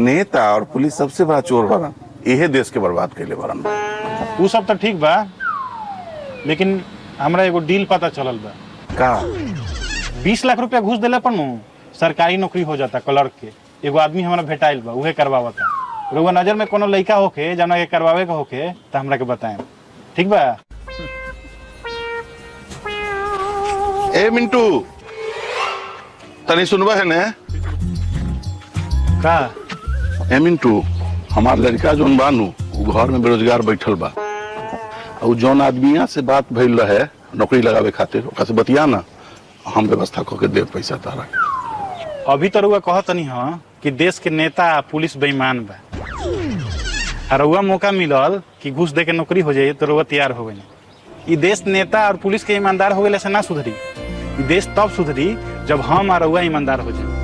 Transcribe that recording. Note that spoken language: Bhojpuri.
नेता और पुलिस सबसे बड़ा चोर बना, यही देश के बर्बाद कैले बरन। वो सब तो ठीक बा, लेकिन हमरा एगो डील पता चलल बा। का? 20 लाख रुपया घूस दिले पर सरकारी नौकरी हो जाता क्लर्क के। एगो आदमी हमारा भेटाइल बा, उहे करवावता। रउआ नजर में कोनो लड़का होके जौना के करवावे के होके तो हमरा के बताएं, ठीक बा? ए मिंटू, तनी सुनवा है ने? का? ए मिंटू, हमार लड़का जोन बानू वो घर में बेरोजगार बैठल बा, और जोन आदमी से बात भइल रहे नौकरी लगावे खातिर, ओकरा से बतिया ना, हम व्यवस्था करके दे पैसा तारा। अभी तो रउआ कहतनी हाँ कि देश के नेता पुलिस बेईमान बा, और रउआ मौका मिलल कि घूस दे के नौकरी हो जाए तो रउआ तैयार हो गई। ये देश नेता और पुलिस के ईमानदार हो गए से ना सुधरी। ये देश तब सुधरी जब हम और रउआ ईमानदार हो जाए।